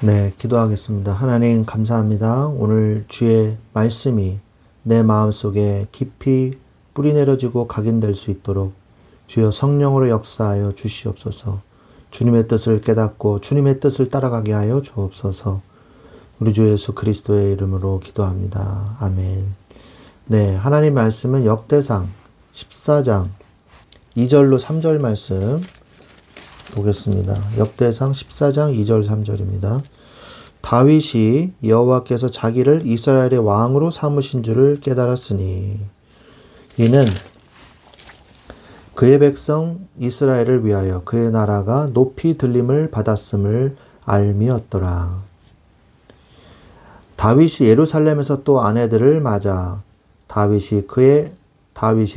네, 기도하겠습니다. 하나님 감사합니다. 오늘 주의 말씀이 내 마음속에 깊이 뿌리내려지고 각인될 수 있도록 주여 성령으로 역사하여 주시옵소서. 주님의 뜻을 깨닫고 주님의 뜻을 따라가게 하여 주옵소서. 우리 주 예수 그리스도의 이름으로 기도합니다. 아멘. 네, 하나님 말씀은 역대상 14장 2절로 3절 말씀 보겠습니다. 역대상 14장 2절 3절입니다. 다윗이 여호와께서 자기를 이스라엘의 왕으로 삼으신 줄을 깨달았으니 이는 그의 백성 이스라엘을 위하여 그의 나라가 높이 들림을 받았음을 알미었더라. 다윗이 예루살렘에서 또 아내들을 맞아 다윗이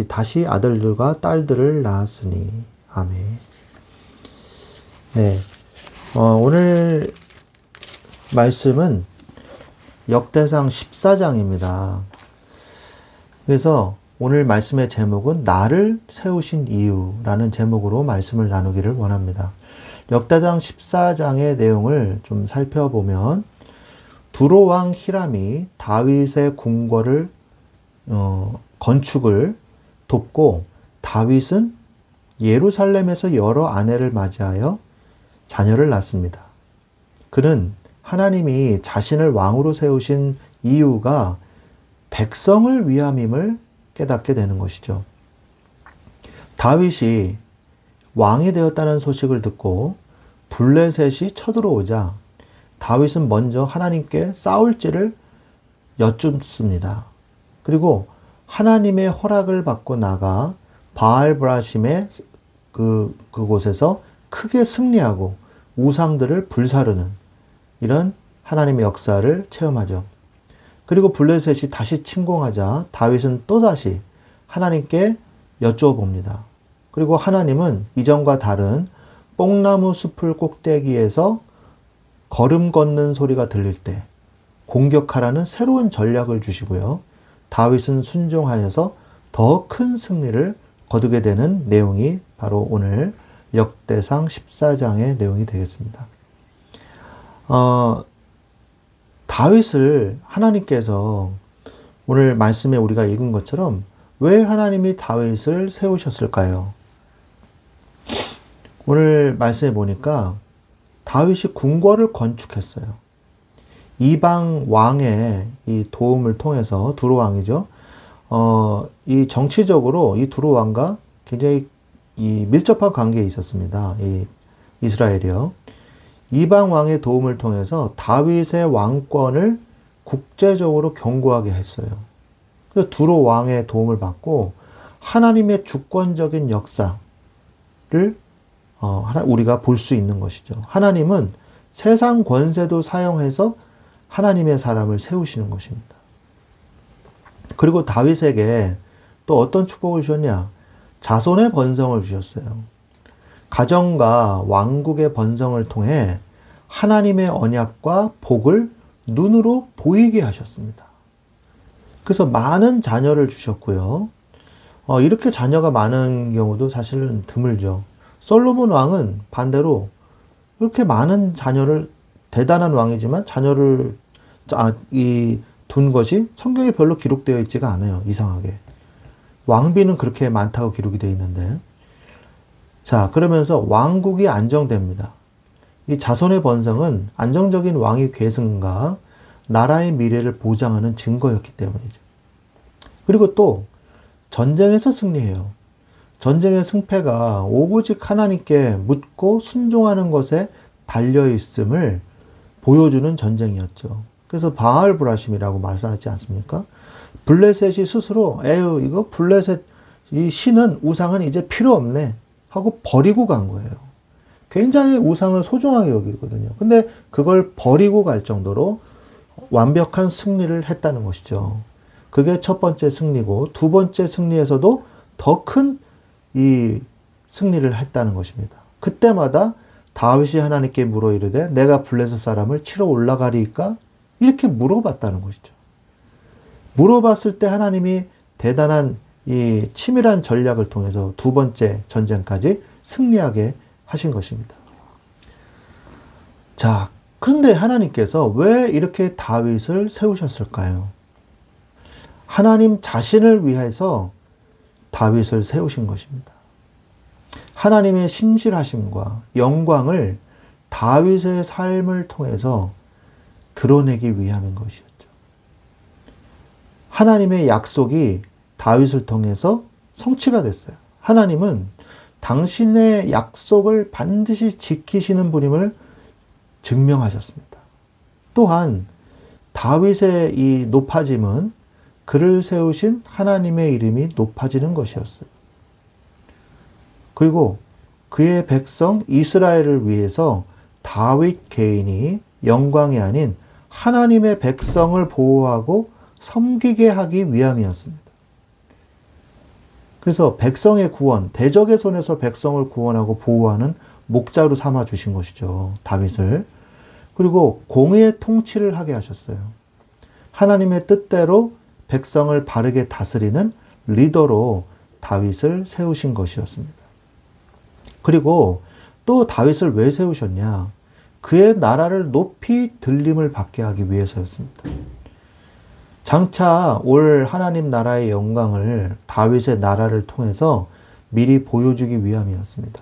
다시 아들들과 딸들을 낳았으니 아멘. 네, 오늘 말씀은 역대상 14장입니다. 그래서 오늘 말씀의 제목은 나를 세우신 이유라는 제목으로 말씀을 나누기를 원합니다. 역대상 14장의 내용을 좀 살펴보면 두로왕 히람이 다윗의 궁궐을 건축을 돕고 다윗은 예루살렘에서 여러 아내를 맞이하여 자녀를 낳습니다. 그는 하나님이 자신을 왕으로 세우신 이유가 백성을 위함임을 깨닫게 되는 것이죠. 다윗이 왕이 되었다는 소식을 듣고 블레셋이 쳐들어오자 다윗은 먼저 하나님께 싸울지를 여쭙습니다. 그리고 하나님의 허락을 받고 나가 바알브라심의 그곳에서 크게 승리하고 우상들을 불사르는 이런 하나님의 역사를 체험하죠. 그리고 블레셋이 다시 침공하자 다윗은 또다시 하나님께 여쭤봅니다. 그리고 하나님은 이전과 다른 뽕나무 숲을 꼭대기에서 걸음 걷는 소리가 들릴 때 공격하라는 새로운 전략을 주시고요. 다윗은 순종하여서 더 큰 승리를 거두게 되는 내용이 바로 오늘 역대상 14장의 내용이 되겠습니다. 다윗을 하나님께서 오늘 말씀에 우리가 읽은 것처럼 왜 하나님이 다윗을 세우셨을까요? 오늘 말씀에 보니까 다윗이 궁궐을 건축했어요. 이방 왕의 이 도움을 통해서 두로 왕이죠. 이 정치적으로 이 두로 왕과 굉장히 이 밀접한 관계에 있었습니다. 이 이스라엘이요. 이방 왕의 도움을 통해서 다윗의 왕권을 국제적으로 견고하게 했어요. 그래서 두로 왕의 도움을 받고 하나님의 주권적인 역사를 우리가 볼 수 있는 것이죠. 하나님은 세상 권세도 사용해서 하나님의 사람을 세우시는 것입니다. 그리고 다윗에게 또 어떤 축복을 주셨냐? 자손의 번성을 주셨어요. 가정과 왕국의 번성을 통해 하나님의 언약과 복을 눈으로 보이게 하셨습니다. 그래서 많은 자녀를 주셨고요. 이렇게 자녀가 많은 경우도 사실은 드물죠. 솔로몬 왕은 반대로 이렇게 많은 자녀를, 대단한 왕이지만 자녀를 둔 것이 성경에 별로 기록되어 있지가 않아요. 이상하게. 왕비는 그렇게 많다고 기록이 되어 있는데. 자, 그러면서 왕국이 안정됩니다. 이 자손의 번성은 안정적인 왕위 계승과 나라의 미래를 보장하는 증거였기 때문이죠. 그리고 또 전쟁에서 승리해요. 전쟁의 승패가 오직 하나님께 묻고 순종하는 것에 달려있음을 보여주는 전쟁이었죠. 그래서 바알브라심이라고 말씀하지 않습니까? 블레셋이 스스로 이거 블레셋 이 신은 우상은 이제 필요 없네 하고 버리고 간 거예요. 굉장히 우상을 소중하게 여기거든요. 근데 그걸 버리고 갈 정도로 완벽한 승리를 했다는 것이죠. 그게 첫 번째 승리고 두 번째 승리에서도 더 큰 이 승리를 했다는 것입니다. 그때마다 다윗이 하나님께 물어 이르되 내가 블레셋 사람을 치러 올라가리까? 이렇게 물어봤다는 것이죠. 물어봤을 때 하나님이 대단한 이 치밀한 전략을 통해서 두 번째 전쟁까지 승리하게 하신 것입니다. 자, 그런데 하나님께서 왜 이렇게 다윗을 세우셨을까요? 하나님 자신을 위해서 다윗을 세우신 것입니다. 하나님의 신실하심과 영광을 다윗의 삶을 통해서 드러내기 위함인 것이었죠. 하나님의 약속이 다윗을 통해서 성취가 됐어요. 하나님은 당신의 약속을 반드시 지키시는 분임을 증명하셨습니다. 또한 다윗의 이 높아짐은 그를 세우신 하나님의 이름이 높아지는 것이었어요. 그리고 그의 백성 이스라엘을 위해서 다윗 개인이 영광이 아닌 하나님의 백성을 보호하고 섬기게 하기 위함이었습니다. 그래서 백성의 구원, 대적의 손에서 백성을 구원하고 보호하는 목자로 삼아 주신 것이죠. 다윗을. 그리고 공의의 통치를 하게 하셨어요. 하나님의 뜻대로 백성을 바르게 다스리는 리더로 다윗을 세우신 것이었습니다. 그리고 또 다윗을 왜 세우셨냐? 그의 나라를 높이 들림을 받게 하기 위해서였습니다. 장차 올 하나님 나라의 영광을 다윗의 나라를 통해서 미리 보여주기 위함이었습니다.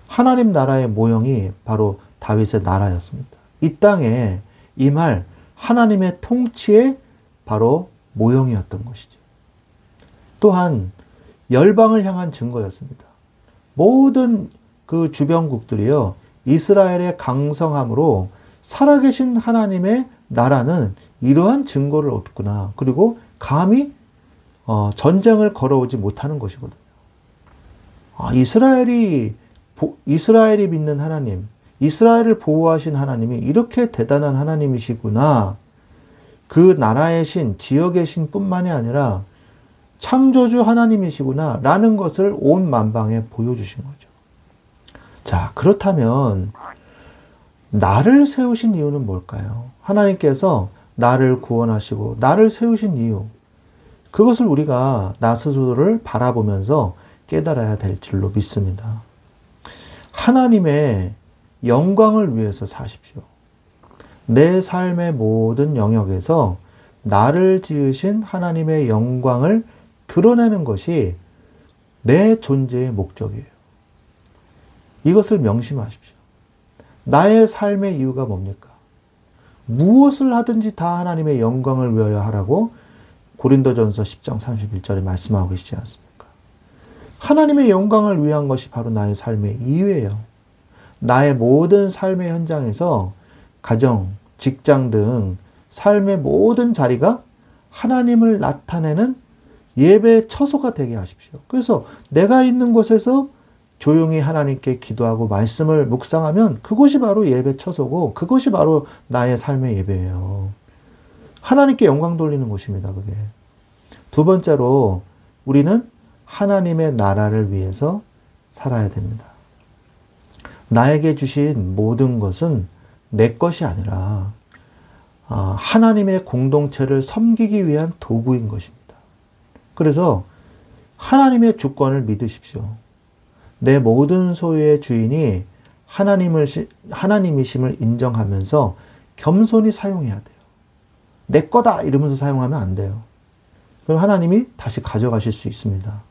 하나님 나라의 모형이 바로 다윗의 나라였습니다. 이 땅에 임할 하나님의 통치의 바로 모형이었던 것이죠. 또한 열방을 향한 증거였습니다. 모든 그 주변국들이요, 이스라엘의 강성함으로 살아계신 하나님의 나라는 이러한 증거를 얻구나. 그리고 감히 전쟁을 걸어오지 못하는 것이거든요. 이스라엘이 믿는 하나님, 이스라엘을 보호하신 하나님이 이렇게 대단한 하나님이시구나. 그 나라의 신, 지역의 신 뿐만이 아니라 창조주 하나님이시구나 라는 것을 온 만방에 보여주신 거죠. 자, 그렇다면 나를 세우신 이유는 뭘까요? 하나님께서 나를 구원하시고 나를 세우신 이유, 그것을 우리가 나 스스로를 바라보면서 깨달아야 될 줄로 믿습니다. 하나님의 영광을 위해서 사십시오. 내 삶의 모든 영역에서 나를 지으신 하나님의 영광을 드러내는 것이 내 존재의 목적이에요. 이것을 명심하십시오. 나의 삶의 이유가 뭡니까? 무엇을 하든지 다 하나님의 영광을 위하여 하라고 고린도전서 10장 31절에 말씀하고 계시지 않습니까? 하나님의 영광을 위한 것이 바로 나의 삶의 이유예요. 나의 모든 삶의 현장에서 가정, 직장 등 삶의 모든 자리가 하나님을 나타내는 예배의 처소가 되게 하십시오. 그래서 내가 있는 곳에서 조용히 하나님께 기도하고 말씀을 묵상하면 그것이 바로 예배 처소고 그것이 바로 나의 삶의 예배예요. 하나님께 영광 돌리는 곳입니다. 그게. 두 번째로 우리는 하나님의 나라를 위해서 살아야 됩니다. 나에게 주신 모든 것은 내 것이 아니라 하나님의 공동체를 섬기기 위한 도구인 것입니다. 그래서 하나님의 주권을 믿으십시오. 내 모든 소유의 주인이 하나님이심을 인정하면서 겸손히 사용해야 돼요. 내 거다 이러면서 사용하면 안 돼요. 그럼 하나님이 다시 가져가실 수 있습니다.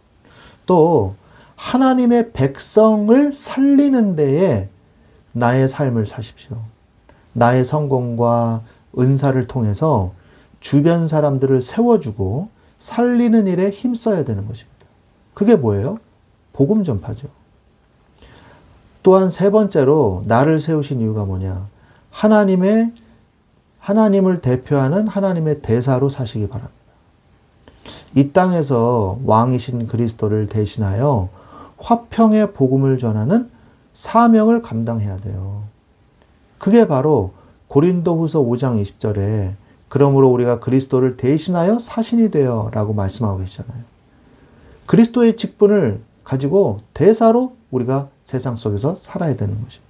또 하나님의 백성을 살리는 데에 나의 삶을 사십시오. 나의 성공과 은사를 통해서 주변 사람들을 세워주고 살리는 일에 힘써야 되는 것입니다. 그게 뭐예요? 복음 전파죠. 또한 세 번째로 나를 세우신 이유가 뭐냐? 하나님을 대표하는 하나님의 대사로 사시기 바랍니다. 이 땅에서 왕이신 그리스도를 대신하여 화평의 복음을 전하는 사명을 감당해야 돼요. 그게 바로 고린도후서 5장 20절에 그러므로 우리가 그리스도를 대신하여 사신이 되어 라고 말씀하고 계시잖아요. 그리스도의 직분을 가지고 대사로 우리가 세상 속에서 살아야 되는 것입니다.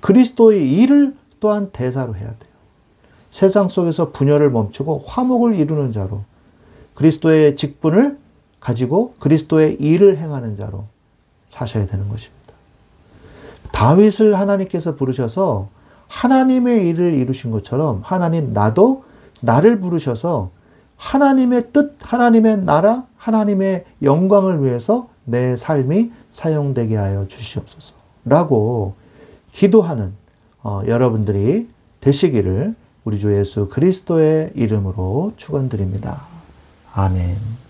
그리스도의 일을 또한 대사로 해야 돼요. 세상 속에서 분열을 멈추고 화목을 이루는 자로 그리스도의 직분을 가지고 그리스도의 일을 행하는 자로 사셔야 되는 것입니다. 다윗을 하나님께서 부르셔서 하나님의 일을 이루신 것처럼 하나님 나도 나를 부르셔서 하나님의 뜻, 하나님의 나라, 하나님의 영광을 위해서 내 삶이 사용되게 하여 주시옵소서 라고 기도하는 여러분들이 되시기를 우리 주 예수 그리스도의 이름으로 축원드립니다. 아멘.